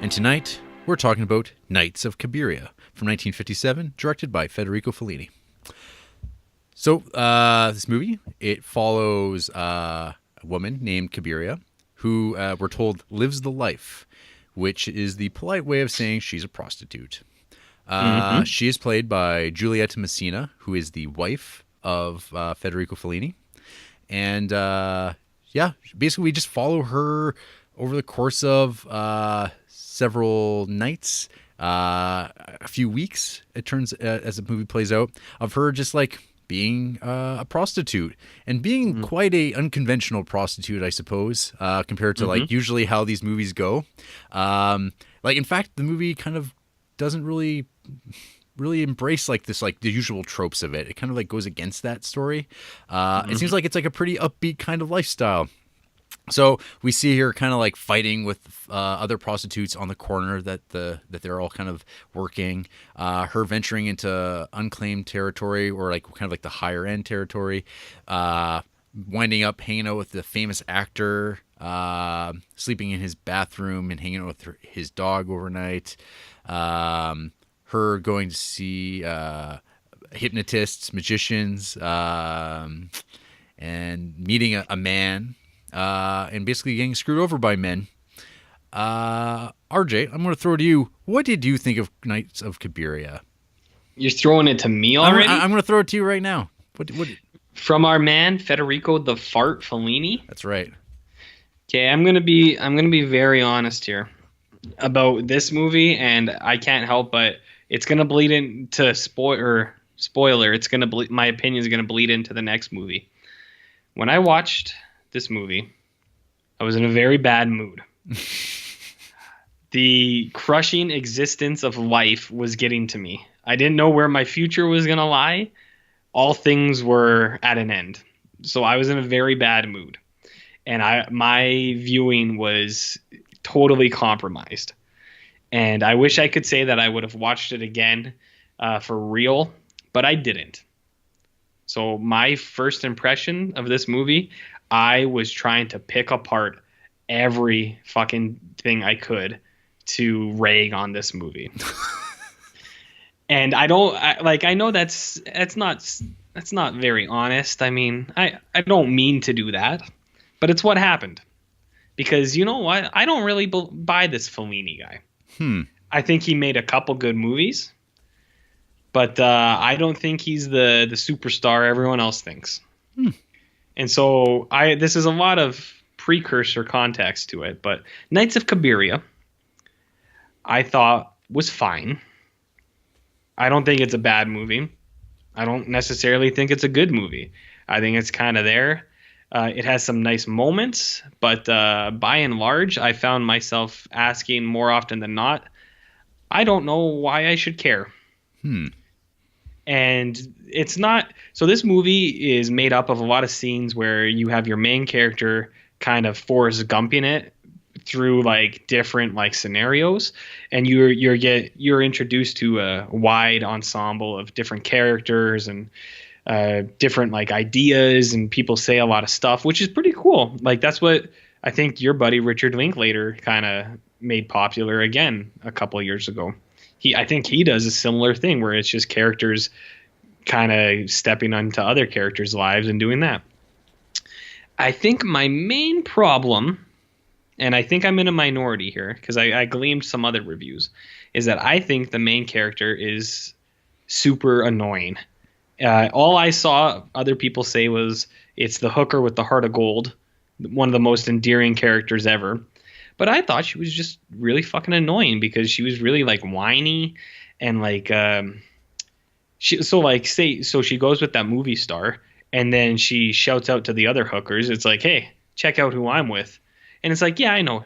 And tonight, we're talking about Knights of Cabiria from 1957, directed by Federico Fellini. So, this movie, it follows a woman named Cabiria who, we're told, lives the life, which is the polite way of saying she's a prostitute. She is played by Giulietta Messina, who is the wife of Federico Fellini. And, basically we just follow her over the course of several nights, a few weeks, it turns, as the movie plays out, of her just like being a prostitute and being quite a unconventional prostitute, I suppose, compared to like usually how these movies go. In fact, the movie kind of doesn't really embrace like this, like the usual tropes of it. It kind of like goes against that story. It seems like it's like a pretty upbeat kind of lifestyle. So we see her kind of like fighting with other prostitutes on the corner that they're all kind of working. Her venturing into unclaimed territory, or like kind of like the higher end territory. Winding up hanging out with the famous actor, sleeping in his bathroom and hanging out with his dog overnight. Her going to see hypnotists, magicians, and meeting a man. And basically getting screwed over by men. RJ, I'm going to throw it to you. What did you think of Knights of Cabiria? You're throwing it to me already? I'm going to throw it to you right now. What? From our man Federico the Fart Fellini? That's right. Okay, I'm gonna be very honest here about this movie, and I can't help but it's gonna bleed into spoiler. It's gonna my opinion is gonna bleed into the next movie. When I watched this movie, I was in a very bad mood. The crushing existence of life was getting to me. I didn't know where my future was going to lie. All things were at an end. So I was in a very bad mood. And my viewing was totally compromised. And I wish I could say that I would have watched it again for real, but I didn't. So my first impression of this movie, I was trying to pick apart every fucking thing I could to rag on this movie. And I know that's not very honest. I mean, I don't mean to do that, but it's what happened. Because you know what? I don't really buy this Fellini guy. I think he made a couple good movies, but I don't think he's the superstar everyone else thinks. And so this is a lot of precursor context to it, but Knights of Cabiria, I thought was fine. I don't think it's a bad movie. I don't necessarily think it's a good movie. I think it's kind of there. It has some nice moments, but by and large, I found myself asking more often than not, I don't know why I should care. And it's not. So this movie is made up of a lot of scenes where you have your main character kind of Forrest Gumping it through like different like scenarios, and you're introduced to a wide ensemble of different characters and different like ideas, and people say a lot of stuff, which is pretty cool. Like that's what I think your buddy Richard Linklater kind of made popular again a couple of years ago. I think he does a similar thing where it's just characters kind of stepping onto other characters' lives and doing that. I think my main problem, and I think I'm in a minority here because I gleaned some other reviews, is that I think the main character is super annoying. All I saw other people say was it's the hooker with the heart of gold, one of the most endearing characters ever. But I thought she was just really fucking annoying because she was really like whiny and like she goes with that movie star and then she shouts out to the other hookers. It's like, hey, check out who I'm with. And it's like, yeah, I know.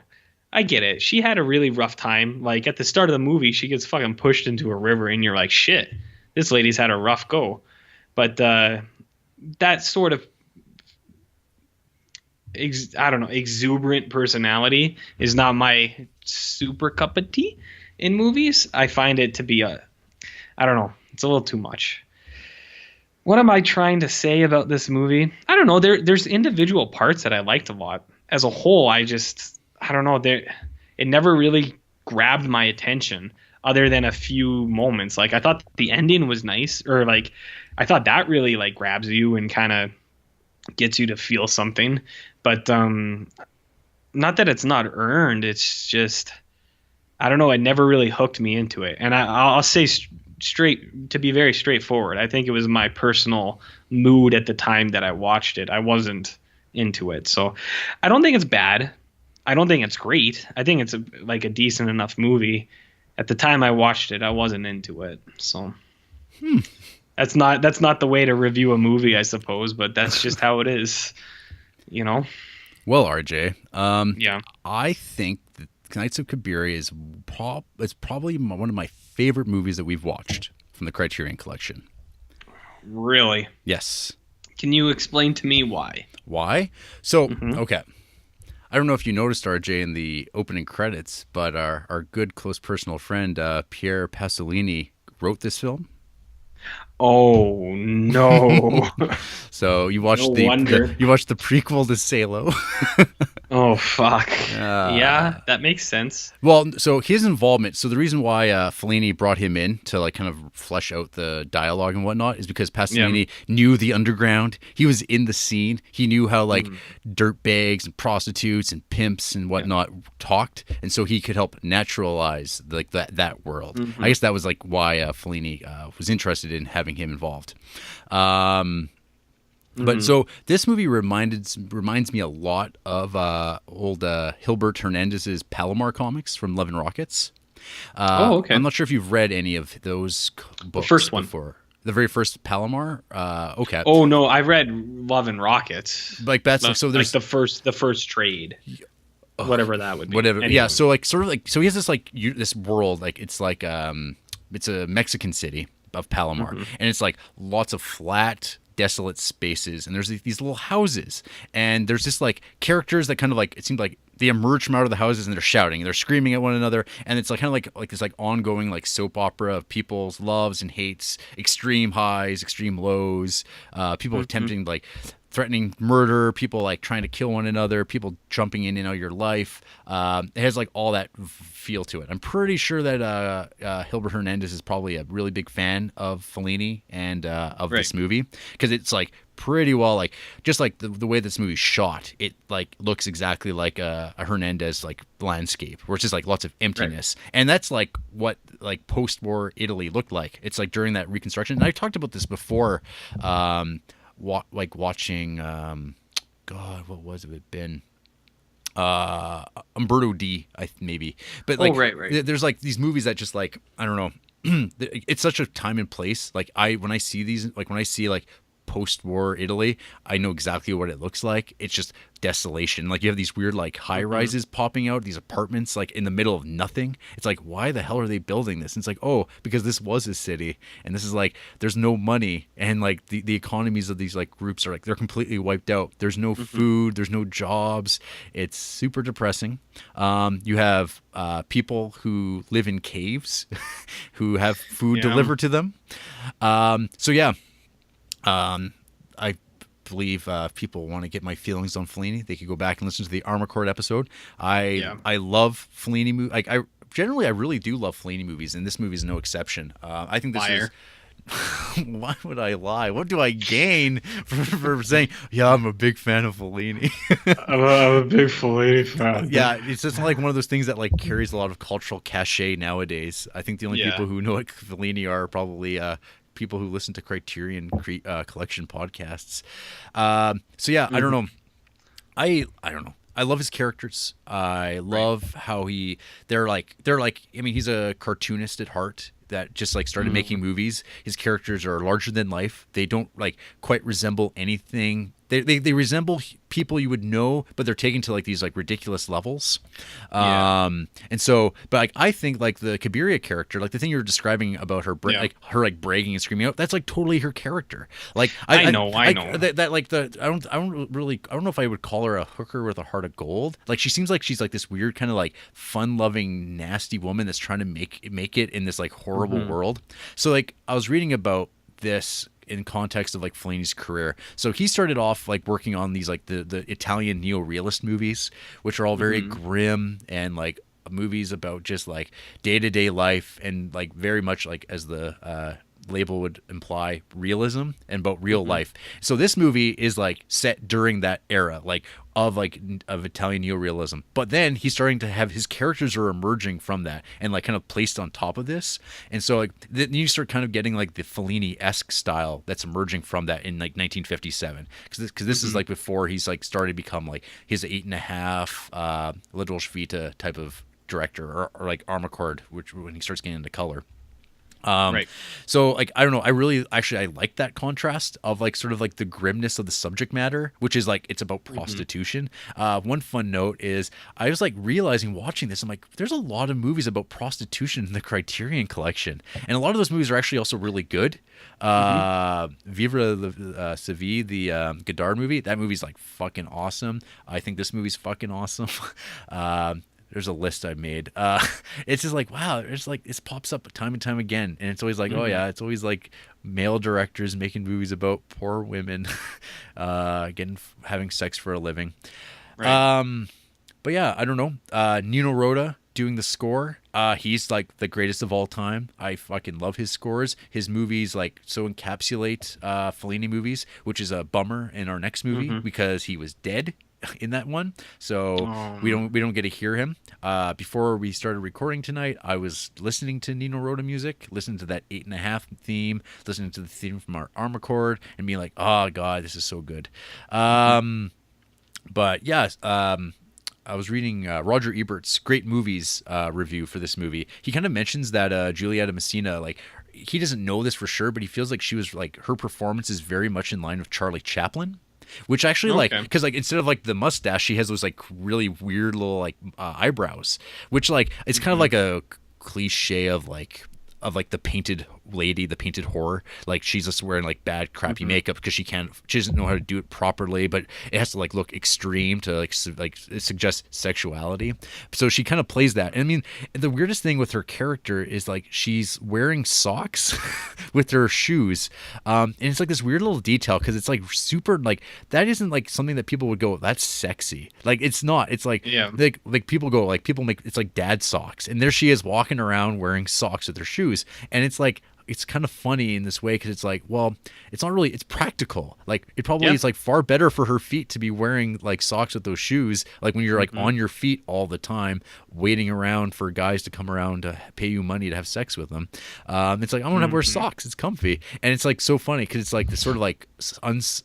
I get it. She had a really rough time. Like at the start of the movie, she gets fucking pushed into a river and you're like, shit, this lady's had a rough go. But that sort of exuberant personality is not my super cup of tea in movies. I find it to be it's a little too much. What am I trying to say about this movie? I don't know. There's individual parts that I liked a lot. As a whole, it never really grabbed my attention other than a few moments. Like I thought the ending was nice, or like I thought that really like grabs you and kind of gets you to feel something. But not that it's not earned. It's just I don't know. It never really hooked me into it. And I'll say straight to be very straightforward. I think it was my personal mood at the time that I watched it. I wasn't into it. So I don't think it's bad. I don't think it's great. I think it's like a decent enough movie. At the time I watched it, I wasn't into it. So that's not the way to review a movie, I suppose, but that's just how it is, you know? Well, RJ, Yeah. I think that Knights of Cabiria is probably one of my favorite movies that we've watched from the Criterion Collection. Really? Yes. Can you explain to me why? Why? So, okay. I don't know if you noticed, RJ, in the opening credits, but our good close personal friend, Pierre Pasolini, wrote this film. Oh no! So you watched No the wonder. you watched the prequel to Salo. Oh fuck! Yeah, that makes sense. Well, so his involvement. So the reason why Fellini brought him in to like kind of flesh out the dialogue and whatnot is because Pasolini knew the underground. He was in the scene. He knew how like dirtbags and prostitutes and pimps and whatnot talked, and so he could help naturalize like that world. I guess that was like why Fellini was interested in having him involved. But so this movie reminds me a lot of old Hilbert Hernandez's Palomar comics from Love and Rockets. Okay. I'm not sure if you've read any of those books first one. before. The very first Palomar. Okay. Oh no, I read Love and Rockets. Like that's so there's like the first trade. Whatever that would be. Whatever. Anyway. Yeah. So like sort of like so he has this like this world like it's like it's a Mexican city of Palomar and it's like lots of flat desolate spaces and there's these little houses and there's just like characters that kind of like it seemed like they emerge from out of the houses and they're shouting and they're screaming at one another and it's like kind of like this like ongoing like soap opera of people's loves and hates, extreme highs, extreme lows, people attempting like threatening murder, people like trying to kill one another, people jumping in and out of your life. It has like all that feel to it. I'm pretty sure that Hilbert Hernandez is probably a really big fan of Fellini and of this movie because it's like pretty well like just like the way this movie's shot. It like looks exactly like a Hernandez like landscape where it's just like lots of emptiness, and that's like what like post-war Italy looked like. It's like during that Reconstruction. And I talked about this before. Like watching God, what was it been Umberto D maybe, but like there's like these movies that just like I don't know it's such a time and place. Like when I see these like when I see like post-war Italy, I know exactly what it looks like. It's just desolation. Like you have these weird like high rises popping out, these apartments like in the middle of nothing. It's like, why the hell are they building this? And it's like, oh, because this was a city and this is like there's no money and like the economies of these like groups are like they're completely wiped out. There's no food, there's no jobs. It's super depressing. You have people who live in caves who have food delivered to them. I believe if people want to get my feelings on Fellini, they could go back and listen to the Armor Court episode. I love Fellini movies. Like I really do love Fellini movies, and this movie is no exception. I think this is. Why would I lie? What do I gain for saying, yeah, I'm a big fan of Fellini? I'm a big Fellini fan. Yeah, it's just like one of those things that like carries a lot of cultural cachet nowadays. I think the only people who know what Fellini are probably people who listen to Criterion Collection podcasts. I don't know. I don't know. I love his characters. I love how they're like I mean, he's a cartoonist at heart that just like started making movies. His characters are larger than life. They don't like quite resemble anything. They resemble people you would know, but they're taken to like these like ridiculous levels. And so, but like I think like the Cabiria character, like the thing you're describing about her, like her like bragging and screaming out, that's like totally her character. Like I know that like I don't know if I would call her a hooker with a heart of gold. Like she seems like she's like this weird kind of like fun-loving, nasty woman that's trying to make it in this like horrible world. So like I was reading about this in context of like Fellini's career. So he started off like working on these like the Italian neo-realist movies, which are all very grim and like movies about just like day-to-day life and like very much like as the label would imply, realism and about real life. So this movie is like set during that era, like of Italian neorealism. But then he's starting to have his characters are emerging from that and like kind of placed on top of this. And so like then you start kind of getting like the Fellini-esque style that's emerging from that in like 1957. Because this is like before he's like started to become like his 8.5 La Dolce Vita type of director or like Armacord, which when he starts getting into color. Right. So like I don't know, I like that contrast of like sort of like the grimness of the subject matter, which is like it's about prostitution. One fun note is I was like realizing watching this, I'm like, there's a lot of movies about prostitution in the Criterion Collection, and a lot of those movies are actually also really good. Vivre la Seville, the Godard movie, that movie's like fucking awesome. I think this movie's fucking awesome. There's a list I made. It's just like, wow, it's like this pops up time and time again. And it's always like, oh yeah, it's always like male directors making movies about poor women having sex for a living. Right. But yeah, I don't know. Nino Rota doing the score. He's like the greatest of all time. I fucking love his scores. His movies like so encapsulate Fellini movies, which is a bummer in our next movie because he was dead in that one, so we don't get to hear him. Before we started recording tonight, I was listening to Nino Rota music, listening to that 8.5 theme, listening to the theme from our Armacord, and being like, oh god, this is so good. But yeah, I was reading Roger Ebert's great movies review for this movie. He kind of mentions that Giulietta Messina, like, he doesn't know this for sure, but he feels like she was like, her performance is very much in line with Charlie Chaplin. Which actually like, because like instead of like the mustache, she has those like really weird little like eyebrows, which like it's kind of like a cliche of like the painted lady, the painted whore. Like she's just wearing like bad crappy makeup because she doesn't know how to do it properly, but it has to like look extreme to like suggest sexuality. So she kind of plays that. And I mean, the weirdest thing with her character is like she's wearing socks with her shoes, and it's like this weird little detail because it's like super like that isn't like something that people would go, that's sexy. Like it's not. It's like like people go like people make it's like dad socks, and there she is walking around wearing socks with her shoes, and it's like it's kind of funny in this way because it's like, well, it's not really, it's practical. Like it probably is like far better for her feet to be wearing like socks with those shoes, like when you're like on your feet all the time waiting around for guys to come around to pay you money to have sex with them. It's like, I want to wear socks, it's comfy. And it's like so funny because it's like this sort of like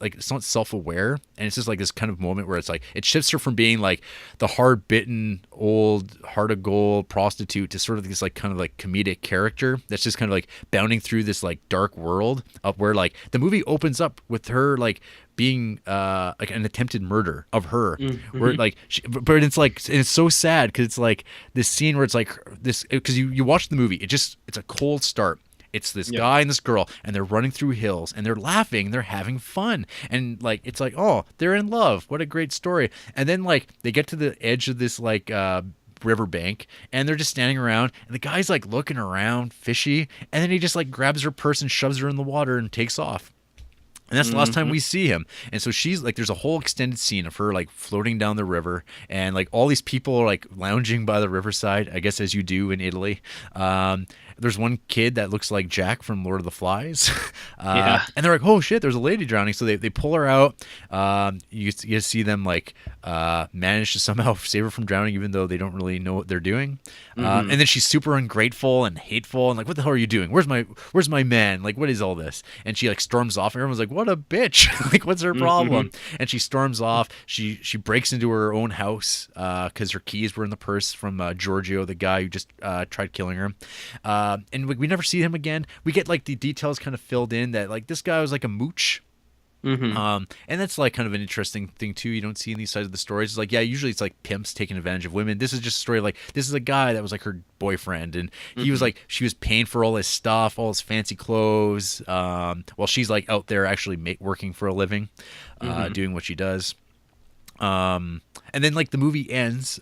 like it's not self-aware, and it's just like this kind of moment where it's like it shifts her from being like the hard-bitten old heart of gold prostitute to sort of this like kind of like comedic character that's just kind of like bounding through this like dark world of where like the movie opens up with her like being like an attempted murder of her, where like but it's like, and it's so sad because it's like this scene where it's like this, because you watch the movie, it's a cold start. It's this guy and this girl, and they're running through hills, and they're laughing, they're having fun, and like it's like, oh, they're in love, what a great story. And then like they get to the edge of this like riverbank, and they're just standing around, and the guy's like looking around fishy, and then he just like grabs her purse and shoves her in the water and takes off. And that's the last time we see him. And so she's like, there's a whole extended scene of her like floating down the river, and like all these people are like lounging by the riverside, I guess as you do in Italy. There's one kid that looks like Jack from Lord of the Flies. And they're like, oh shit, there's a lady drowning. So they pull her out. You see them like manage to somehow save her from drowning, even though they don't really know what they're doing. And then she's super ungrateful and hateful and like, what the hell are you doing? Where's my man? Like, what is all this? And she like storms off, and everyone's like, what a bitch. Like, what's her problem? And she storms off. She breaks into her own house because her keys were in the purse from Giorgio, the guy who just tried killing her. And we never see him again. We get like the details kind of filled in that like this guy was like a mooch. And that's like kind of an interesting thing too. You don't see in these sides of the stories. It's like, yeah, usually it's like pimps taking advantage of women. This is just a story like this is a guy that was like her boyfriend, and he was like, she was paying for all his stuff, all his fancy clothes, while she's like out there actually working for a living, doing what she does. And then like the movie ends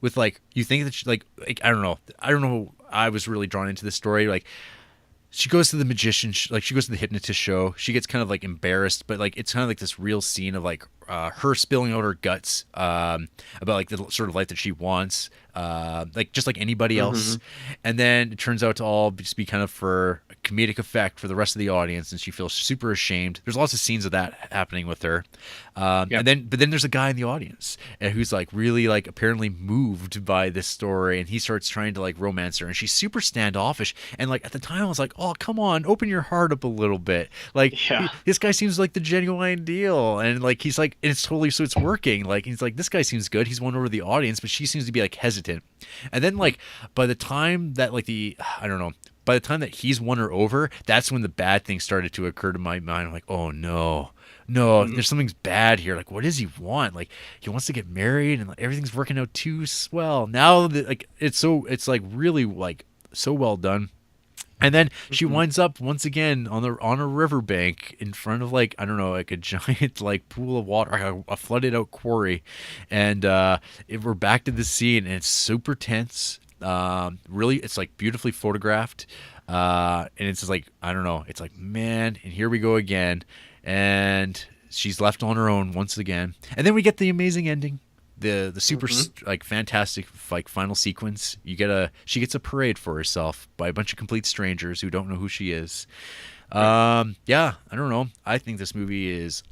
with like, you think that she, like I don't know, I was really drawn into this story. Like she goes to the magician, like she goes to the hypnotist show. She gets kind of like embarrassed, but like it's kind of like this real scene of like her spilling out her guts about like the sort of life that she wants, like just like anybody else. And then it turns out to all just be kind of for a comedic effect for the rest of the audience, and she feels super ashamed. There's lots of scenes of that happening with her. And then there's a guy in the audience who's like really like apparently moved by this story, and he starts trying to like romance her, and she's super standoffish. And like at the time I was like, oh, come on, open your heart up a little bit. Like this guy seems like the genuine deal, and like he's like, and it's totally, so it's working. Like he's like, this guy seems good, he's won over the audience, but she seems to be like hesitant. And then like by the time that like by the time that he's won her over, that's when the bad things started to occur to my mind. I'm like, oh no, there's something's bad here. Like, what does he want? Like, he wants to get married, and like, everything's working out too swell. Now that like it's like really like so well done. And then she winds up once again on a riverbank in front of like, I don't know, like a giant like pool of water, a flooded out quarry, and we're back to the scene, and it's super tense. Really, it's like beautifully photographed, and it's just like, I don't know, it's like, man, and here we go again, and she's left on her own once again, and then we get the amazing ending. The super like fantastic like final sequence. She gets a parade for herself by a bunch of complete strangers who don't know who she is. I don't know. I think this movie is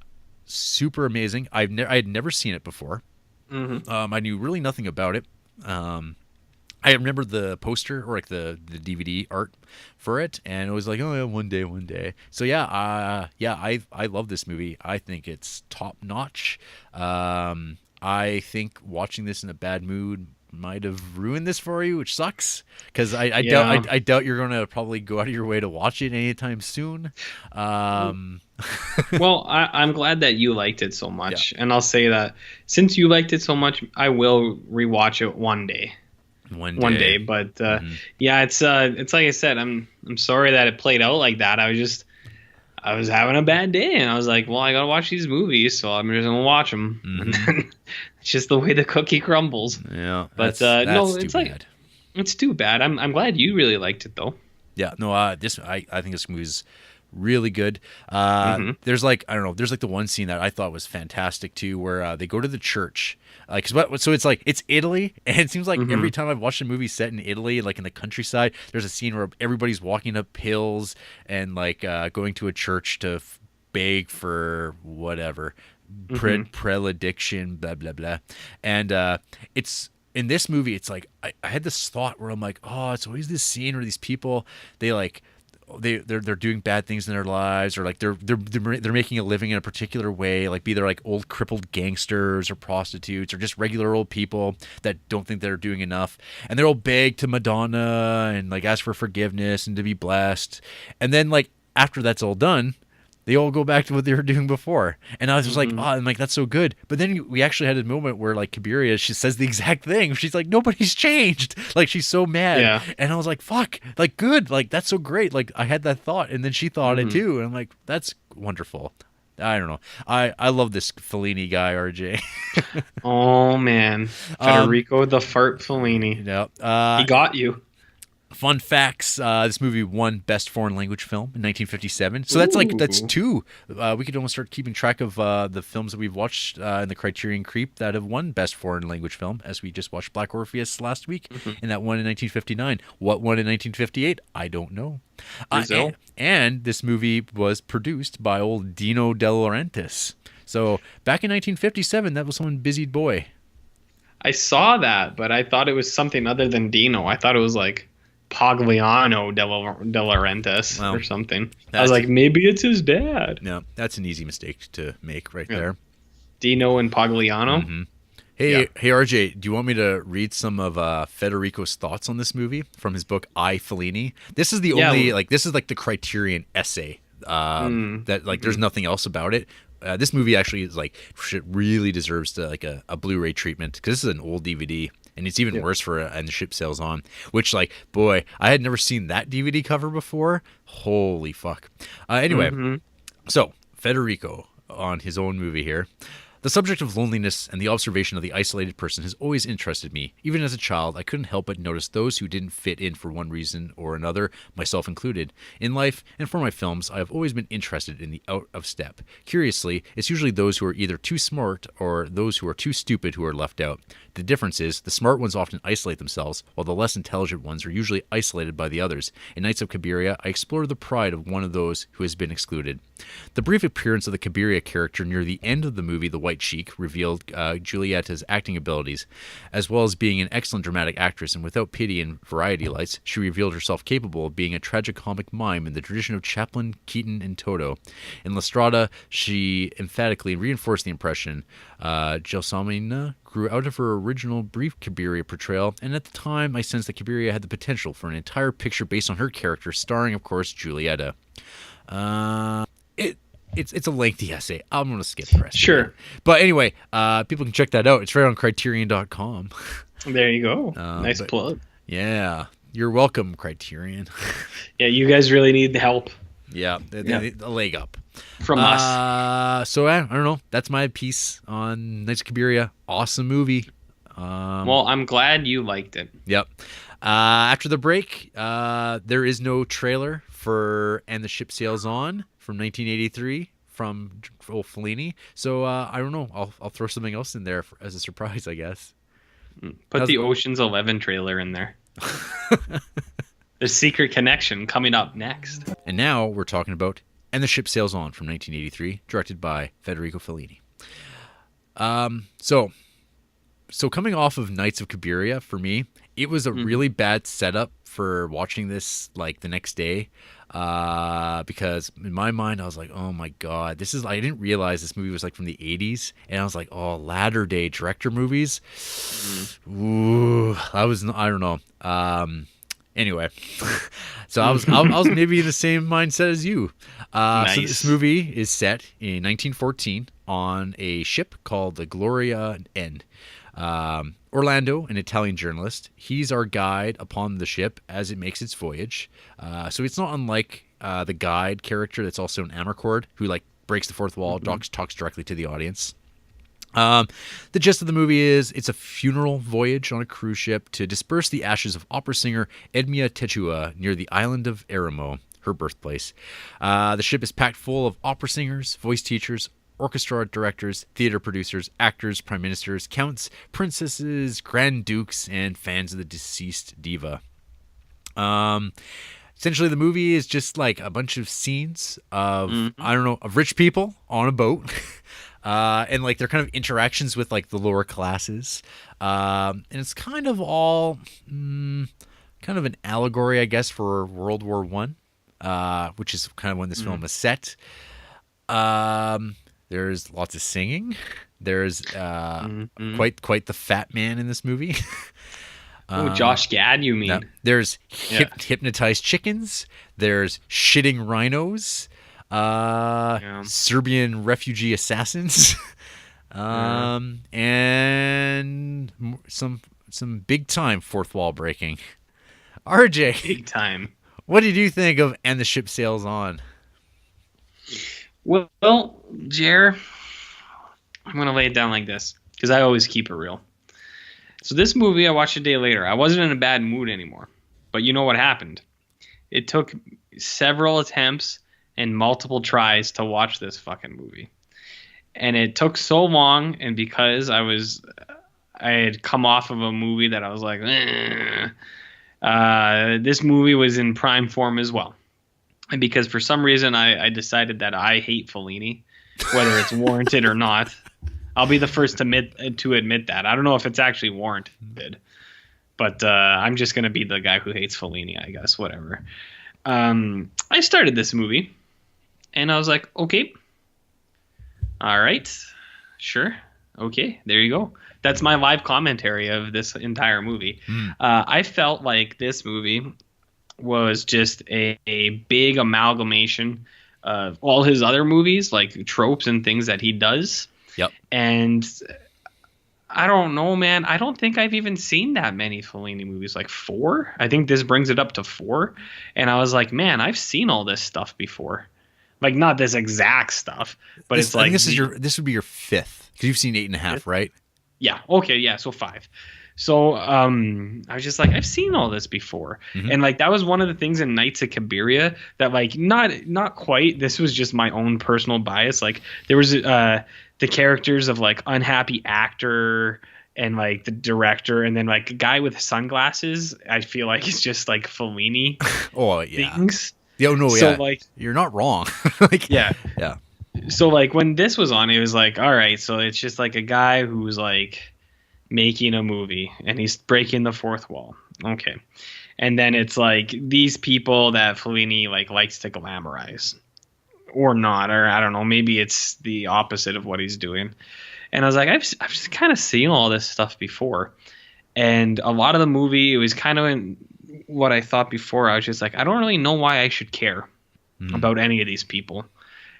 super amazing. I had never seen it before. I knew really nothing about it. I remember the poster or like the DVD art for it, and it was like, oh yeah, one day. So I love this movie. I think it's top notch. I think watching this in a bad mood might have ruined this for you, which sucks, because I doubt you're going to probably go out of your way to watch it anytime soon. Well, I'm glad that you liked it so much, and I'll say that since you liked it so much, I will rewatch it one day. One day, but it's like I said, I'm sorry that it played out like that. I was having a bad day, and I was like, well, I gotta watch these movies, so I'm just gonna watch them. And then it's just the way the cookie crumbles. Yeah, but no, it's like bad. It's too bad. I'm glad you really liked it though. Yeah, no, I think this movie's really good. There's like, I don't know, there's like the one scene that I thought was fantastic too, where they go to the church. So it's like, it's Italy, and it seems like every time I've watched a movie set in Italy, like in the countryside, there's a scene where everybody's walking up hills and like going to a church to beg for whatever, prediction, blah blah blah, and it's. In this movie, it's like I had this thought where I'm like, oh, it's always this scene where these people, they're doing bad things in their lives, or like they're making a living in a particular way, like be they're like old crippled gangsters or prostitutes or just regular old people that don't think they're doing enough, and they're all beg to Madonna and like ask for forgiveness and to be blessed, and then like after that's all done, they all go back to what they were doing before. And I was just like, oh, I'm like, that's so good. But then we actually had a moment where like Cabiria, she says the exact thing. She's like, nobody's changed. Like, she's so mad. Yeah. And I was like, fuck, like, good. Like, that's so great. Like, I had that thought, and then she thought it too. And I'm like, that's wonderful. I don't know. I love this Fellini guy, RJ. Oh, man. Federico the Fart Fellini. Yeah. He got you. Fun facts: this movie won Best Foreign Language Film in 1957. So that's two. We could almost start keeping track of the films that we've watched in the Criterion Creep that have won Best Foreign Language Film, as we just watched Black Orpheus last week, and that won in 1959. What won in 1958? I don't know. And this movie was produced by old Dino De Laurentiis. So back in 1957, that was one busy boy. I saw that, but I thought it was something other than Dino. I thought it was like Pagliano De Laurentiis or something. I was like, maybe it's his dad. No, that's an easy mistake to make right there. Dino and Pagliano. Hey, RJ, do you want me to read some of Federico's thoughts on this movie from his book I, Fellini? This is the only this is like the Criterion essay that like there's nothing else about it. This movie actually is like really deserves to like a Blu-ray treatment, because this is an old DVD. And it's even worse for And the Ship Sails On, which, like, boy, I had never seen that DVD cover before. Holy fuck. Anyway, so Federico on his own movie here. The subject of loneliness and the observation of the isolated person has always interested me. Even as a child, I couldn't help but notice those who didn't fit in for one reason or another, myself included. In life, and for my films, I have always been interested in the out of step. Curiously, it's usually those who are either too smart or those who are too stupid who are left out. The difference is, the smart ones often isolate themselves, while the less intelligent ones are usually isolated by the others. In Knights of Cabiria, I explore the pride of one of those who has been excluded. The brief appearance of the Cabiria character near the end of the movie The White Sheik revealed Giulietta's acting abilities, as well as being an excellent dramatic actress, and without pity and variety lights, she revealed herself capable of being a tragicomic mime in the tradition of Chaplin, Keaton, and Toto. In La Strada, she emphatically reinforced the impression Gelsomina grew out of her original brief Cabiria portrayal, and at the time I sensed that Cabiria had the potential for an entire picture based on her character, starring, of course, Giulietta. It's a lengthy essay. I'm going to skip the rest. Sure. But anyway, people can check that out. It's right on Criterion.com. There you go. Nice plug. Yeah. You're welcome, Criterion. Yeah, you guys really need the help. Yeah, a leg up. From us. So, I don't know. That's my piece on Knights of Cabiria. Awesome movie. Well, I'm glad you liked it. Yep. After the break, there is no trailer for And the Ship Sails On from 1983 from Fellini. So, I don't know. I'll throw something else in there as a surprise, I guess. Put the Ocean's 11 trailer in there. The Secret Connection coming up next. And now we're talking about And the Ship Sails On from 1983, directed by Federico Fellini. So coming off of Knights of Cabiria, for me, it was a really bad setup for watching this like the next day, because in my mind I was like, oh my god, I didn't realize this movie was like from the 80s, and I was like, oh, latter day director movies. Ooh, I don't know. Anyway, so I was maybe in the same mindset as you. Nice. So this movie is set in 1914 on a ship called the Gloria N. Orlando, an Italian journalist, he's our guide upon the ship as it makes its voyage. So it's not unlike the guide character that's also an Amarcord, who like breaks the fourth wall, talks directly to the audience. The gist of the movie is it's a funeral voyage on a cruise ship to disperse the ashes of opera singer Edmia Techua near the island of Eremo, her birthplace. The ship is packed full of opera singers, voice teachers, orchestra directors, theater producers, actors, prime ministers, counts, princesses, grand dukes, and fans of the deceased diva. Essentially, the movie is just like a bunch of scenes of, of rich people on a boat. And like their kind of interactions with like the lower classes. And it's kind of all kind of an allegory, I guess, for World War I, which is kind of when this film is set. There's lots of singing. There's quite the fat man in this movie. Josh Gad, you mean? No, there's hypnotized chickens. There's shitting rhinos. Serbian refugee assassins, and some big time fourth wall breaking. RJ, big time. What did you think of And the Ship Sails On? Well, Jer, I'm gonna lay it down like this because I always keep it real. So this movie I watched a day later. I wasn't in a bad mood anymore, but you know what happened? It took several attempts and multiple tries to watch this fucking movie. And it took so long, and because I had come off of a movie that I was like, this movie was in prime form as well. And because for some reason I decided that I hate Fellini, whether it's warranted or not. I'll be the first to admit that. I don't know if it's actually warranted, but I'm just going to be the guy who hates Fellini, I guess, whatever. I started this movie. And I was like, okay, all right, sure, okay, there you go. That's my live commentary of this entire movie. I felt like this movie was just a big amalgamation of all his other movies, like tropes and things that he does. Yep. And I don't know, man. I don't think I've even seen that many Fellini movies, like 4. I think this brings it up to 4. And I was like, man, I've seen all this stuff before. Like not this exact stuff, but This, it's I think like this would be your fifth because you've seen 8.5, right? yeah, okay, yeah, so five. So I was just like, I've seen all this before. Mm-hmm. And like that was one of the things in Knights of Cabiria that like not quite, this was just my own personal bias. Like there was the characters of like unhappy actor and like the director and then like a guy with sunglasses, I feel like it's just like Fellini Oh yeah. things. Oh no, So yeah. like You're not wrong. Like yeah. yeah. So like when this was on, it was like, all right, so it's just like a guy who's like making a movie and he's breaking the fourth wall. Okay. And then it's like these people that Fellini like likes to glamorize or not, or I don't know, maybe it's the opposite of what he's doing. And I was like, I've just kind of seen all this stuff before. And a lot of the movie, it was kind of in what I thought before. I was just like, I don't really know why I should care about any of these people.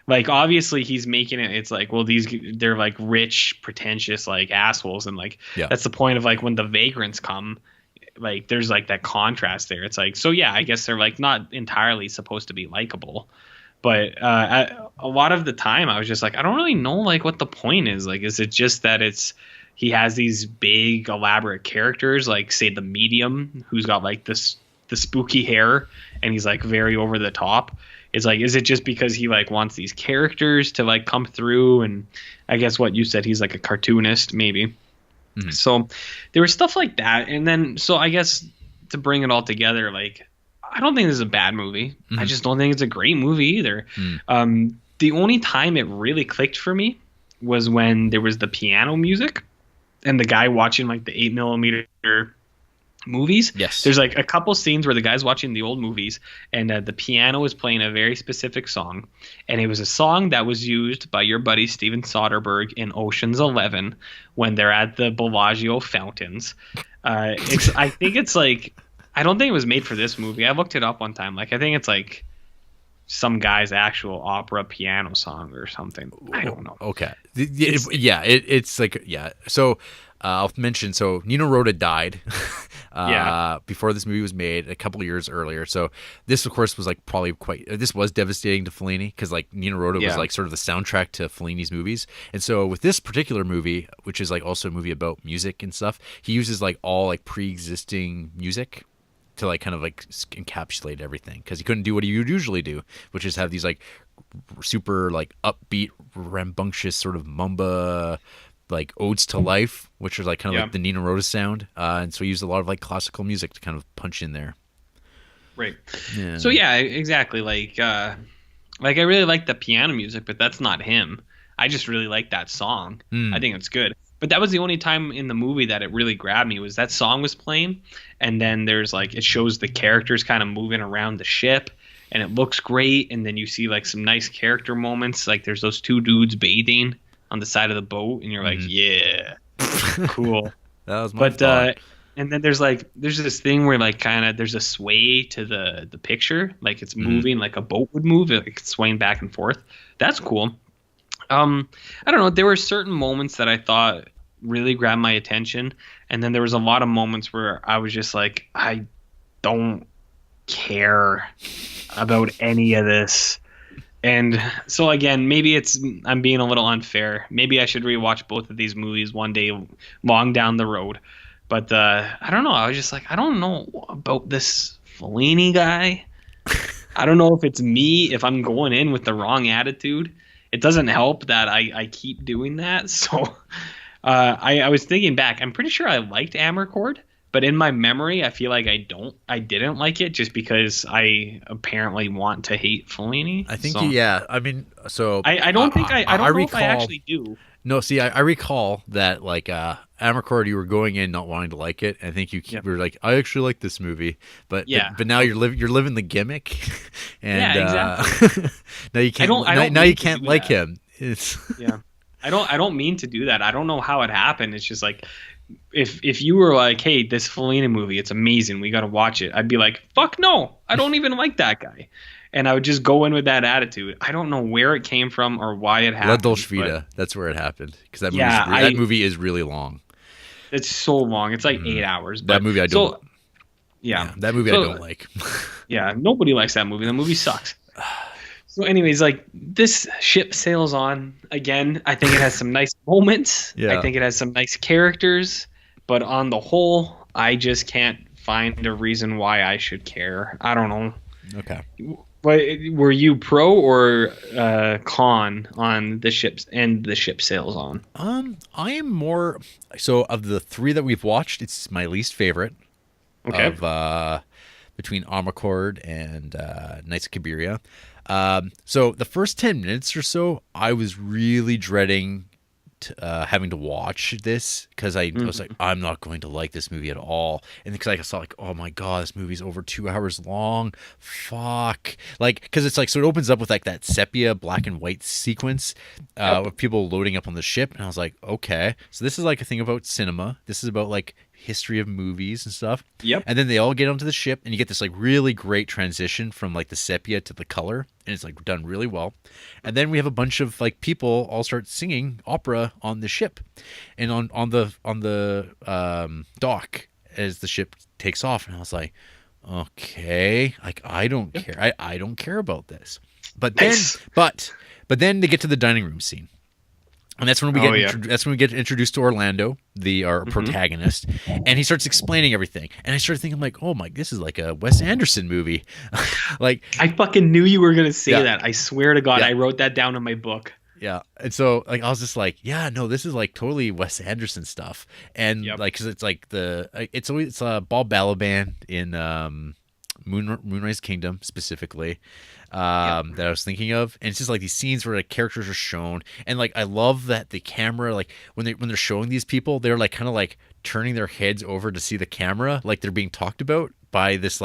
Like obviously he's making it, it's like, well, they're like rich pretentious like assholes, and like that's the point of like when the vagrants come, like there's like that contrast there. It's like, so yeah, I guess they're like not entirely supposed to be likable, but a lot of the time I was just like, I don't really know like what the point is. Like is it just that he has these big elaborate characters like say the medium who's got like the spooky hair and he's like very over the top? It's like, is it just because he like wants these characters to like come through? And I guess what you said, he's like a cartoonist maybe. Mm-hmm. So there was stuff like that. And then, so I guess to bring it all together, like, I don't think this is a bad movie. Mm-hmm. I just don't think it's a great movie either. Mm. The only time it really clicked for me was when there was the piano music and the guy watching like the 8mm movies. Yes. There's like a couple scenes where the guy's watching the old movies and the piano is playing a very specific song. And it was a song that was used by your buddy Steven Soderbergh in Ocean's 11 when they're at the Bellagio fountains. I think it's like, I don't think it was made for this movie. I looked it up one time. Like, I think it's like some guy's actual opera piano song or something. I don't know. Okay. It's like, yeah. So, I'll mention, so Nino Rota died before this movie was made a couple of years earlier. So this, of course, was like probably this was devastating to Fellini because like Nino Rota was like sort of the soundtrack to Fellini's movies. And so with this particular movie, which is like also a movie about music and stuff, he uses like all like pre-existing music to like kind of like encapsulate everything because he couldn't do what he would usually do, which is have these like super like upbeat, rambunctious sort of mumba like odes to life, which are like kind of like the Nino Rota sound, and so he used a lot of like classical music to kind of punch in there. Right. Yeah. So yeah, exactly. Like I really like the piano music, but that's not him. I just really like that song. I think it's good. But that was the only time in the movie that it really grabbed me was that song was playing, and then there's like it shows the characters kind of moving around the ship, and it looks great, and then you see like some nice character moments, like there's those two dudes bathing on the side of the boat, and you're like, yeah, cool. That was my thought. And then there's this thing where like kind of there's a sway to the picture, like it's moving like a boat would move, like it's swaying back and forth. That's cool. I don't know. There were certain moments that I thought really grabbed my attention, and then there was a lot of moments where I was just like, I don't care about any of this. And so again, maybe I'm being a little unfair. Maybe I should rewatch both of these movies one day long down the road. But I don't know. I was just like, I don't know about this Fellini guy. I don't know if it's me, if I'm going in with the wrong attitude. It doesn't help that I keep doing that. So I was thinking back. I'm pretty sure I liked Amarcord. But in my memory, I feel like I didn't like it just because I apparently want to hate Fellini. I think, yeah. I mean, so I don't think I don't know if I actually do. No, see, I recall that like Amarcord, you were going in not wanting to like it. I think you were like, I actually like this movie, but now you're living the gimmick, and exactly. now you can't. Now you can't like him. It's I don't mean to do that. I don't know how it happened. It's just like. If you were like, hey, this Fellini movie, it's amazing, we got to watch it, I'd be like, fuck no, I don't even like that guy. And I would just go in with that attitude. I don't know where it came from or why it happened. La Dolce Vita, that's where it happened. Because that movie is really long. It's so long. It's like 8 hours. That movie I don't. That movie I don't like. Yeah, nobody likes that movie. The movie sucks. So, anyways, like this ship sails on again. I think it has some nice moments. I Yeah. think it has some nice characters, but on the whole, I just can't find a reason why I should care. I don't know. Okay. What were you pro or con on the ships and the ship sails on? I am more so of the three that we've watched. It's my least favorite Okay. of between Amarcord and Knights of Cabiria. So the first 10 minutes or so, I was really dreading having to watch this because I was like, Hmm. I'm not going to like this movie at all, and because I saw like, oh my god, this movie's over 2 hours long. Fuck, like because it's like so it opens up with like that sepia black and white sequence Yep. of people loading up on the ship, and I was like, okay, so this is like a thing about cinema. This is about like history of movies and stuff. Yep. And then they all get onto the ship, and you get this like really great transition from like the sepia to the color, and it's like done really well. And then we have a bunch of like people all start singing opera on the ship, and on the dock as the ship takes off. And I was like, okay, like I don't care. I don't care about this. But then, Nice. but then they get to the dining room scene. And that's when we Oh yeah. that's when we get introduced to Orlando, our Hmm. protagonist, and he starts explaining everything. And I started thinking like, oh my, this is like a Wes Anderson movie, like I fucking knew you were gonna say yeah, that. I swear to God, yeah, I wrote that down in my book. yeah. And so like I was just like, yeah, no, this is like totally Wes Anderson stuff, and Yep. like because it's like it's always Bob Balaban in Moonrise Kingdom specifically Yep. that I was thinking of, and it's just like these scenes where like characters are shown, and like I love that the camera like when they're showing these people, they're like kind of like turning their heads over to see the camera, like they're being talked about by this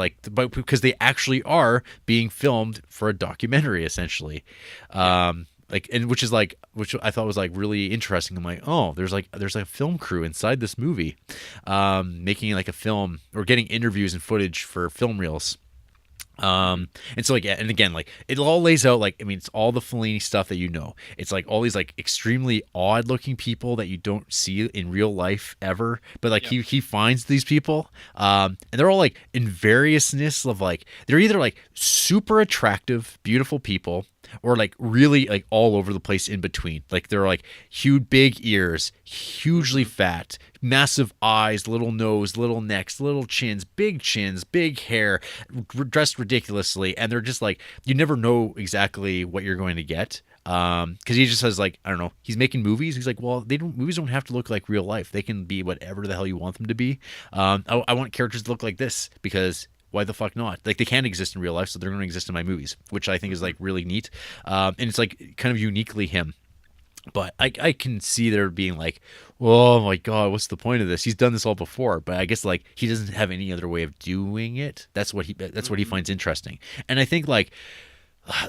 because they actually are being filmed for a documentary essentially. Like and which I thought was like really interesting. I'm like, oh, there's a film crew inside this movie, making like a film or getting interviews and footage for film reels. And so like yeah, and again like it all lays out like I mean it's all the Fellini stuff that you know. It's like all these like extremely odd looking people that you don't see in real life ever, but like Yep. he finds these people, and they're all like in variousness of like they're either like super attractive, beautiful people, or like really like all over the place in between. Like they're like huge, big ears, hugely fat, massive eyes, little nose, little necks, little chins, big hair, dressed ridiculously, and they're just like you never know exactly what you're going to get. Because he just says like I don't know, he's making movies. He's like, well, movies don't have to look like real life. They can be whatever the hell you want them to be. I want characters to look like this because why the fuck not? Like they can't exist in real life, so they're going to exist in my movies, which I think is like really neat. And it's like kind of uniquely him. But I can see there being like, oh my god, what's the point of this? He's done this all before, but I guess like he doesn't have any other way of doing it. That's what he Hmm. finds interesting. And I think like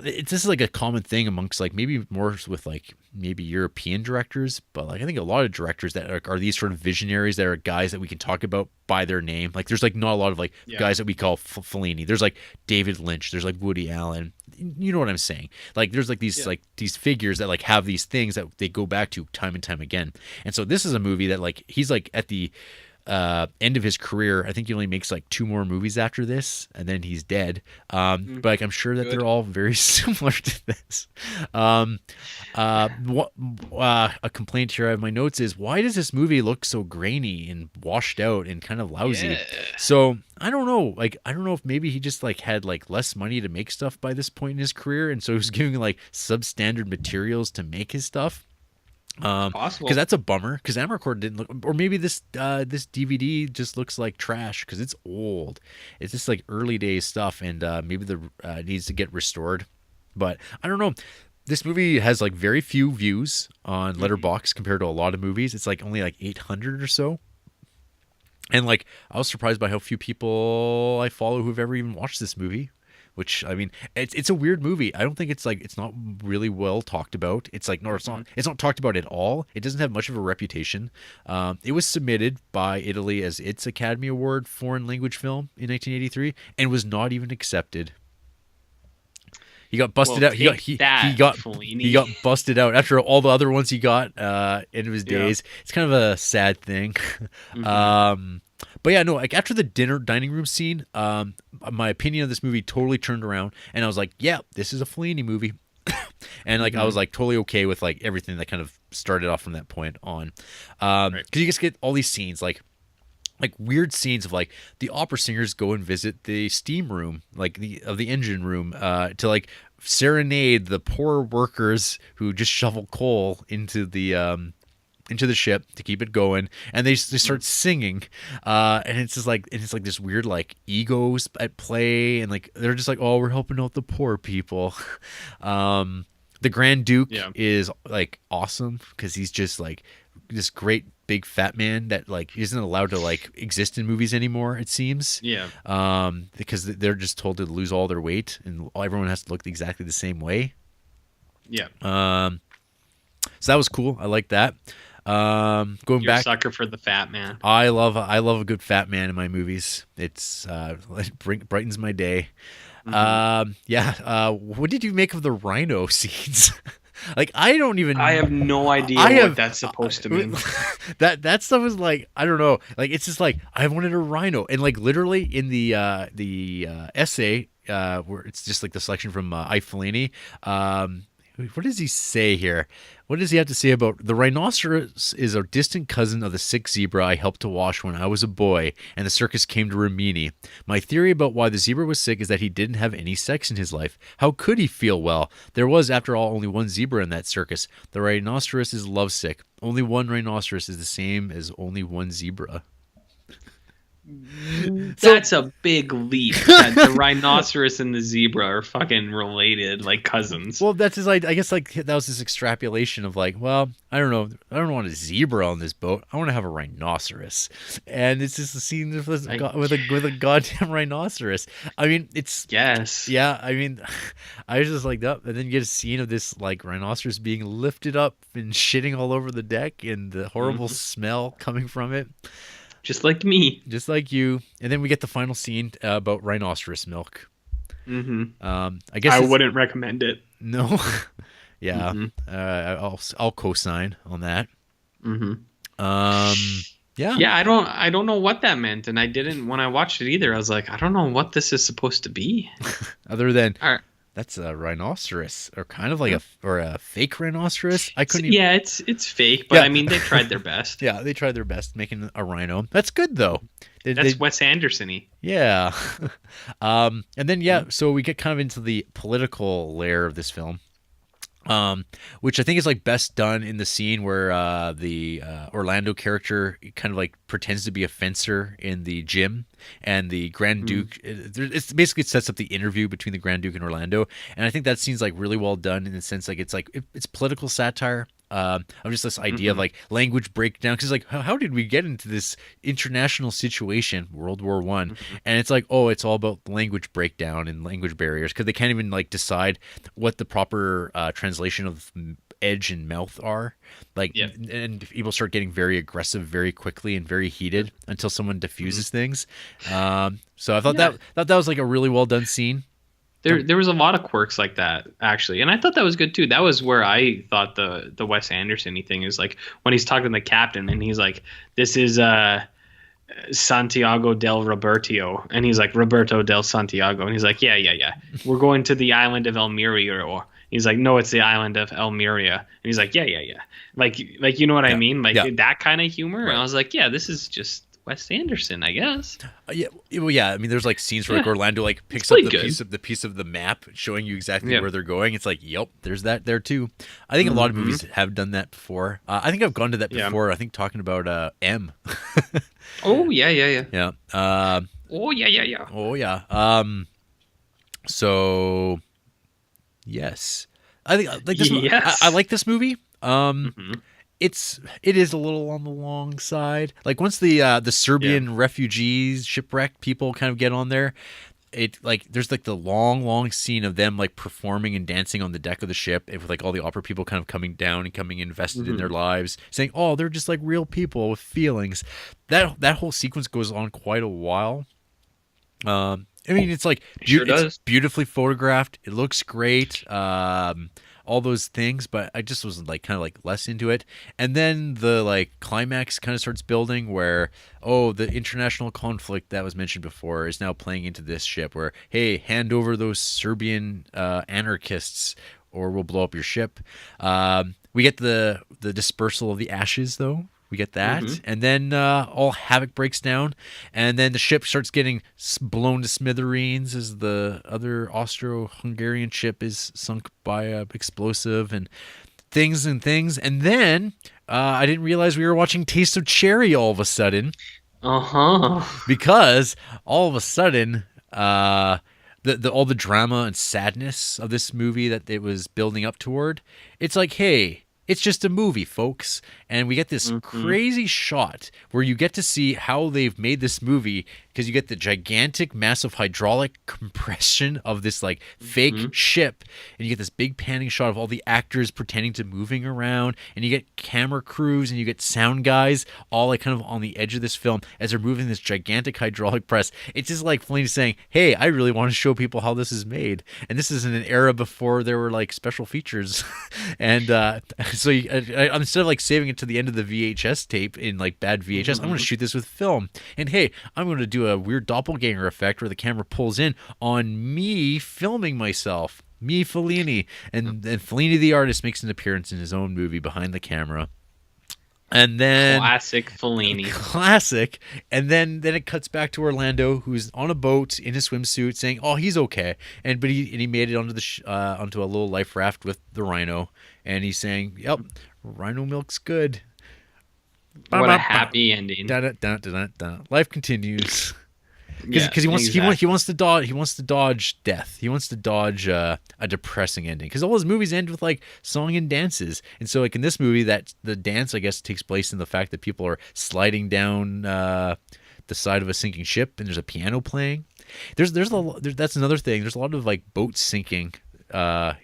this is like a common thing amongst like maybe more with like maybe European directors, but like I think a lot of directors that are these sort of visionaries that are guys that we can talk about by their name. Like there's like not a lot of like Yeah. guys that we call Fellini. There's like David Lynch. There's like Woody Allen. You know what I'm saying? Like there's Yeah. like these figures that like have these things that they go back to time and time again. And so this is a movie that like he's like at the end of his career. I think he only makes like two more movies after this, and then he's dead. Mm, But like I'm sure that good. they're all very similar to this. What a complaint here I have my notes is why does this movie look so grainy and washed out and kind of lousy? Yeah. So I don't know. Like I don't know if maybe he just like had like less money to make stuff by this point in his career, and so he was giving like substandard materials to make his stuff. Because Possible. that's a bummer. Because Amarcord didn't look, or maybe this DVD just looks like trash because it's old. It's just like early days stuff, and maybe the needs to get restored. But I don't know. This movie has like very few views on Hmm. Letterboxd compared to a lot of movies. It's like only like 800 or so. And like I was surprised by how few people I follow who've ever even watched this movie. Which I mean, it's a weird movie. I don't think it's not really well talked about. It's like no, Hmm. it's not talked about at all. It doesn't have much of a reputation. It was submitted by Italy as its Academy Award foreign language film in 1983 and was not even accepted. He got busted Well, out. He got take that, he Fellini. got busted out after all the other ones he got end of his Yeah. days. It's kind of a sad thing. Hmm. um, But yeah, no, like after the dining room scene, my opinion of this movie totally turned around, and I was like, yeah, this is a Fellini movie. And like I was like totally okay with like everything that kind of started off from that point on, because you just get all these scenes like weird scenes of like the opera singers go and visit the steam room, like the engine room, to like serenade the poor workers who just shovel coal into the ship to keep it going, and they start singing, and it's just like this weird like egos at play, and like they're just like, oh, we're helping out the poor people. The Grand Duke is like awesome because he's just like this great big fat man that like isn't allowed to like exist in movies anymore, it seems. Because they're just told to lose all their weight and everyone has to look exactly the same way. So that was cool. I like that. Going You're back, a sucker for the fat man. I love a good fat man in my movies. It's it brightens my day. What did you make of the rhino scenes? Like I have no idea what that's supposed to mean. that stuff is like, I don't know. Like it's just like I wanted a rhino, and like literally in the essay where it's just like the selection from I Fellini. What does he say here? What does he have to say about the rhinoceros is a distant cousin of the sick zebra I helped to wash when I was a boy, and the circus came to Rimini. My theory about why the zebra was sick is that he didn't have any sex in his life. How could he feel well? There was, after all, only one zebra in that circus. The rhinoceros is lovesick. Only one rhinoceros is the same as only one zebra. That's a big leap. That the rhinoceros and the zebra are fucking related, like cousins. Well, that's just like, I guess like that was this extrapolation of like, well, I don't know, I don't want a zebra on this boat. I want to have a rhinoceros, and it's just a scene with a goddamn rhinoceros. I mean, it's yeah. I mean, I was just like that, and then you get a scene of this like rhinoceros being lifted up and shitting all over the deck, and the horrible smell coming from it. Just like me. Just like you. And then we get the final scene about rhinoceros milk. I guess I wouldn't recommend it. No. Yeah. I'll co-sign on that. Yeah, I don't know what that meant, and I didn't when I watched it either. I was like, I don't know what this is supposed to be. Other than that's a rhinoceros, or kind of like a fake rhinoceros. I couldn't. Yeah, it's fake, but I mean they tried their best. Yeah, they tried their best making a rhino. That's good though. That's Wes Anderson-y. Yeah. And then so we get kind of into the political layer of this film. Which I think is like best done in the scene where the Orlando character kind of like pretends to be a fencer in the gym, and the Grand Duke. It basically sets up the interview between the Grand Duke and Orlando, and I think that scene's like really well done in the sense like it's political satire. Of just this idea of like language breakdown, because like how did we get into this international situation, World War One, and it's like, oh, it's all about language breakdown and language barriers, because they can't even like decide what the proper translation of edge and mouth are, like, and people start getting very aggressive very quickly and very heated until someone diffuses things. So I thought that was like a really well done scene. There was a lot of quirks like that, actually, and I thought that was good too. That was where I thought the Wes Anderson-y thing is, like when he's talking to the captain and he's like, "This is Santiago del Roberto," and he's like, "Roberto del Santiago," and he's like, "Yeah, we're going to the island of Elmiria," or he's like, "No, it's the island of Elmiria," and he's like, "Yeah," like you know what I mean, like that kind of humor. Right. And I was like, yeah, this is just Wes Anderson, I guess. Yeah. I mean, there's like scenes where like Orlando like picks up the piece of the map showing you exactly where they're going. It's like, yep, there's that there too. I think a lot of movies have done that before. I think I've gone to that before. I think talking about M. Oh yeah. Yeah. Oh yeah. Oh yeah. So yes, I think like this. Yes. I like this movie. It is a little on the long side. Like once the Serbian refugees, shipwrecked people kind of get on there, it like there's like the long scene of them like performing and dancing on the deck of the ship, with like all the opera people kind of coming down and coming invested in their lives, saying, "Oh, they're just like real people with feelings." That whole sequence goes on quite a while. I mean, it's like it's beautifully photographed. It looks great. all those things, but I just was like kind of like less into it. And then the like climax kind of starts building where, oh, the international conflict that was mentioned before is now playing into this ship where, hey, hand over those Serbian anarchists or we'll blow up your ship. We get the dispersal of the ashes, though. We get that. And then all havoc breaks down. And then the ship starts getting blown to smithereens as the other Austro-Hungarian ship is sunk by an explosive and things. And then I didn't realize we were watching Taste of Cherry all of a sudden. Because all of a sudden... all the drama and sadness of this movie that it was building up toward, it's like, hey, it's just a movie, folks. And we get this crazy shot where you get to see how they've made this movie, because you get the gigantic, massive hydraulic compression of this like fake ship, and you get this big panning shot of all the actors pretending to moving around, and you get camera crews and you get sound guys all like kind of on the edge of this film as they're moving this gigantic hydraulic press. It's just like Fellini saying, hey, I really want to show people how this is made. And this is in an era before there were like special features. And so instead of like saving it to the end of the VHS tape in like bad VHS, I'm going to shoot this with film. And hey, I'm going to do a weird doppelganger effect where the camera pulls in on me filming myself, me Fellini, and Fellini the artist makes an appearance in his own movie behind the camera. And then classic Fellini. Classic. And then it cuts back to Orlando, who's on a boat in a swimsuit, saying, "Oh, he's okay." But he made it onto onto a little life raft with the rhino, and he's saying, "Yep, rhino milk's good." What a happy ending. Life continues. Because he wants to dodge death. He wants to dodge a depressing ending. Because all his movies end with like song and dances, and so like in this movie, that the dance I guess takes place in the fact that people are sliding down the side of a sinking ship, and there's a piano playing. That's another thing. There's a lot of like boats sinking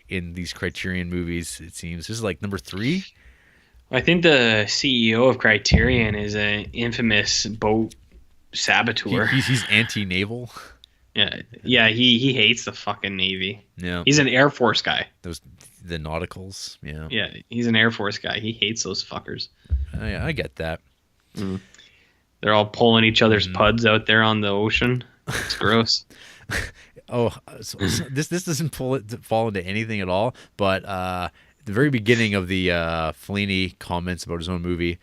in these Criterion movies. It seems this is like number 3. I think the CEO of Criterion is an infamous boat saboteur. He's anti-naval. Yeah. He hates the fucking Navy. Yeah, he's an Air Force guy. The nauticals. Yeah, he's an Air Force guy. He hates those fuckers. I get that. They're all pulling each other's puds out there on the ocean. It's gross. So this doesn't fall into anything at all, but the very beginning of the Fellini comments about his own movie.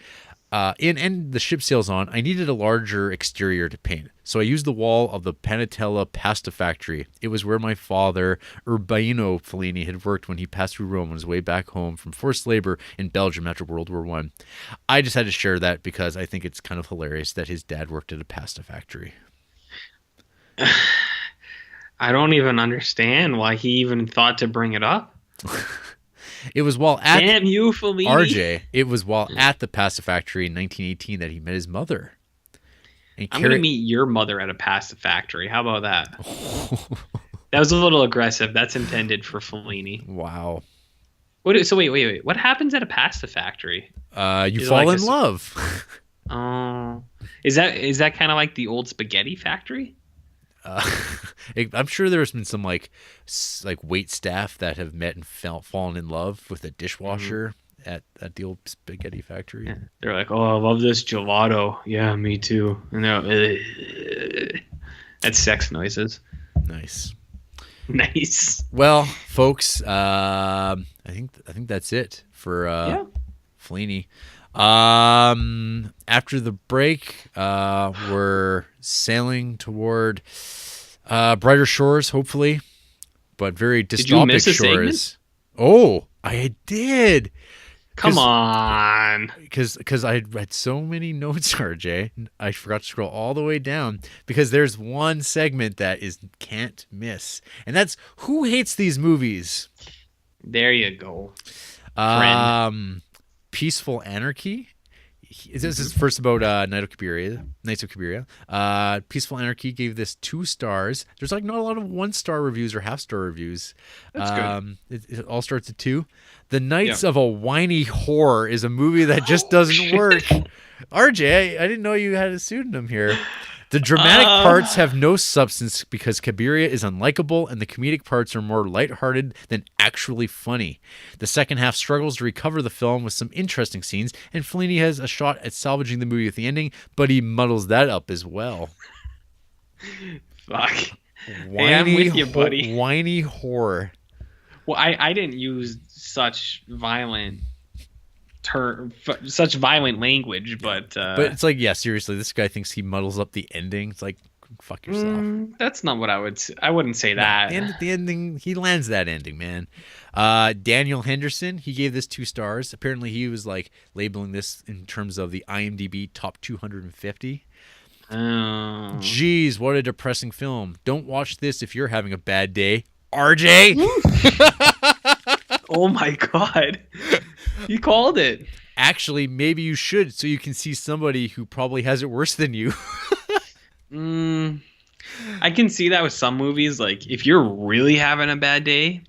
And the ship sails on, I needed a larger exterior to paint. So I used the wall of the Panatella pasta factory. It was where my father, Urbino Fellini, had worked when he passed through Rome on his way back home from forced labor in Belgium after World War I. I just had to share that because I think it's kind of hilarious that his dad worked at a pasta factory. I don't even understand why he even thought to bring it up. It was while at Damn you, Fellini. RJ. It was while at the pasta factory in 1918 that he met his mother. And I'm gonna meet your mother at a pasta factory. How about that? That was a little aggressive. That's intended for Fellini. Wow. So wait. What happens at a pasta factory? You fall in love. Oh, is that kind of like the old spaghetti factory? I'm sure there's been some like wait staff that have met and fallen in love with a dishwasher at the old spaghetti factory. Yeah. They're like, "Oh, I love this gelato." Yeah, me too. And they're that's sex noises. Nice. Well, folks, I think that's it for Fellini. After the break, we're sailing toward brighter shores, hopefully, but very dystopic did you miss a shores. segment? Oh, I did. Come on. Because I read so many notes, RJ, I forgot to scroll all the way down because there's one segment that can't miss, and that's who hates these movies. There you go, friend. Peaceful Anarchy. This is first about Knights of Cabiria. Peaceful Anarchy gave this 2 stars. There's like not a lot of 1-star reviews or half-star reviews. That's good. It all starts at 2. The Knights of a Whiny Whore is a movie that just doesn't work. RJ, I didn't know you had a pseudonym here. The dramatic parts have no substance because Cabiria is unlikable and the comedic parts are more lighthearted than actually funny. The second half struggles to recover the film with some interesting scenes, and Fellini has a shot at salvaging the movie with the ending, but he muddles that up as well. Fuck. Whiny, hey, I'm with you, buddy. Whiny horror. Well, I didn't use such violent language, but it's like, yeah, seriously, this guy thinks he muddles up the ending. It's like, fuck yourself. That's not what I would say. I wouldn't say that. The ending, he lands that ending, man. Daniel Henderson, he gave this 2 stars. Apparently, he was like labeling this in terms of the IMDb top 250. Jeez, what a depressing film. Don't watch this if you're having a bad day. RJ? Oh my God. You called it. Actually, maybe you should so you can see somebody who probably has it worse than you. I can see that with some movies. Like, if you're really having a bad day,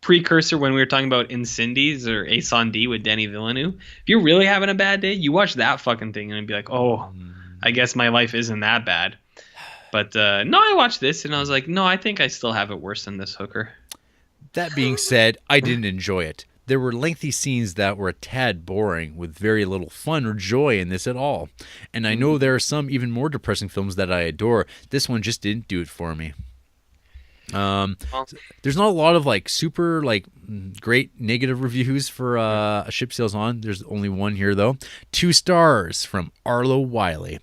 precursor when we were talking about Incendies or Ace on D with Denis Villeneuve, if you're really having a bad day, you watch that fucking thing and it'd be like, oh, I guess my life isn't that bad. But no, I watched this and I was like, no, I think I still have it worse than this hooker. That being said, I didn't enjoy it. There were lengthy scenes that were a tad boring, with very little fun or joy in this at all. And I know there are some even more depressing films that I adore. This one just didn't do it for me. There's not a lot of like super like great negative reviews for A Ship Sails On. There's only one here though. 2 stars from Arlo Wiley.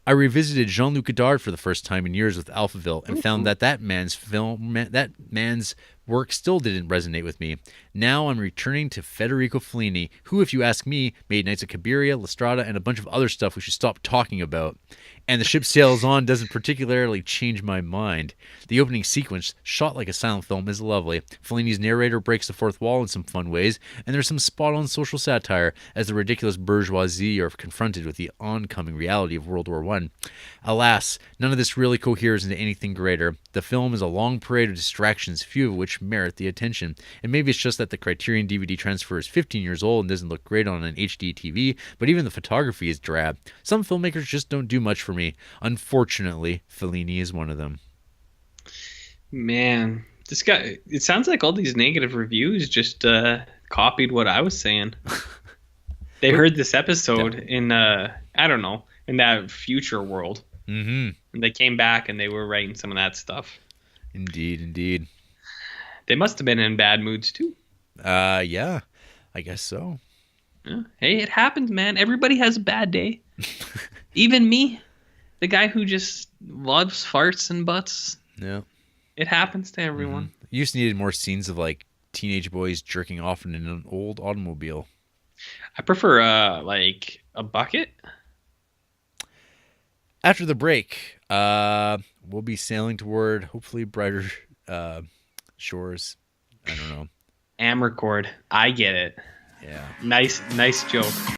I revisited Jean-Luc Godard for the first time in years with Alphaville and found that man's work still didn't resonate with me. Now I'm returning to Federico Fellini, who, if you ask me, made Knights of Cabiria, La Strada, and a bunch of other stuff we should stop talking about. And The Ship Sails On doesn't particularly change my mind. The opening sequence, shot like a silent film, is lovely. Fellini's narrator breaks the fourth wall in some fun ways, and there's some spot-on social satire as the ridiculous bourgeoisie are confronted with the oncoming reality of World War I. Alas, none of this really coheres into anything greater. The film is a long parade of distractions, few of which merit the attention. And maybe it's just that the Criterion DVD transfer is 15 years old and doesn't look great on an HD TV, but even the photography is drab. Some filmmakers just don't do much for me. Unfortunately, Fellini is one of them. Man, this guy, it sounds like all these negative reviews just copied what I was saying. They heard this episode in, I don't know, in that future world. Mm-hmm. And they came back and they were writing some of that stuff. Indeed. They must have been in bad moods too. Yeah, I guess so. Yeah. Hey, it happens, man. Everybody has a bad day. Even me, the guy who just loves farts and butts. Yeah. It happens to everyone. Mm-hmm. You just needed more scenes of like teenage boys jerking off in an old automobile. I prefer like a bucket. After the break, we'll be sailing toward hopefully brighter shores. I don't know. Ambercord. I get it. Yeah. Nice joke.